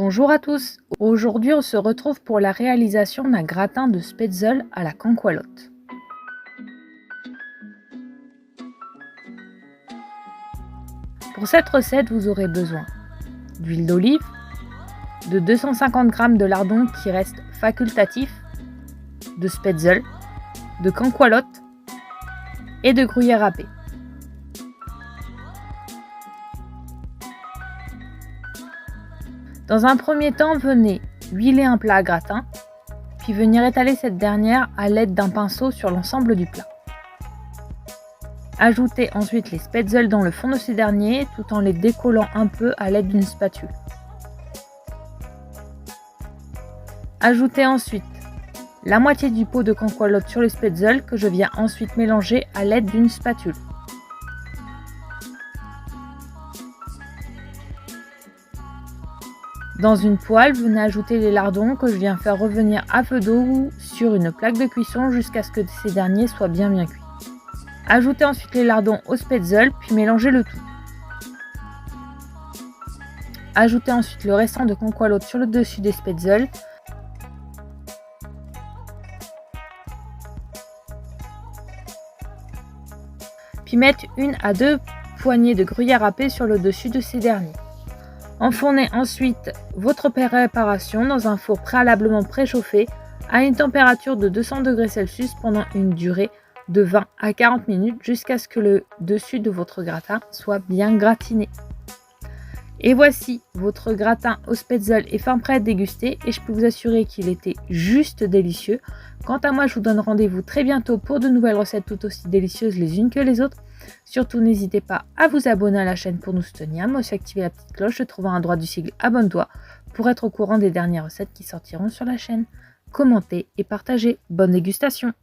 Bonjour à tous, aujourd'hui on se retrouve pour la réalisation d'un gratin de spätzle à la cancoalotte. Pour cette recette vous aurez besoin d'huile d'olive, de 250 g de lardon qui reste facultatif, de spätzle, de cancoalotte et de gruyère râpée. Dans un premier temps, venez huiler un plat à gratin, puis venir étaler cette dernière à l'aide d'un pinceau sur l'ensemble du plat. Ajoutez ensuite les spätzle dans le fond de ces derniers tout en les décollant un peu à l'aide d'une spatule. Ajoutez ensuite la moitié du pot de cancoalotte sur les spätzle que je viens ensuite mélanger à l'aide d'une spatule. Dans une poêle, venez ajouter les lardons que je viens faire revenir à feu doux sur une plaque de cuisson jusqu'à ce que ces derniers soient bien cuits. Ajoutez ensuite les lardons au spätzle puis mélangez le tout. Ajoutez ensuite le restant de cancoalotte sur le dessus des spätzle. Puis mettre 1 à 2 poignées de gruyère râpée sur le dessus de ces derniers. Enfournez ensuite votre préparation dans un four préalablement préchauffé à une température de 200 degrés Celsius pendant une durée de 20 à 40 minutes jusqu'à ce que le dessus de votre gratin soit bien gratiné. Et voici, votre gratin au spätzle est fin prêt à déguster et je peux vous assurer qu'il était juste délicieux. Quant à moi, je vous donne rendez-vous très bientôt pour de nouvelles recettes tout aussi délicieuses les unes que les autres. Surtout, n'hésitez pas à vous abonner à la chaîne pour nous soutenir, mais aussi activer la petite cloche se trouvant à droite du sigle Abonne-toi pour être au courant des dernières recettes qui sortiront sur la chaîne. Commentez et partagez. Bonne dégustation!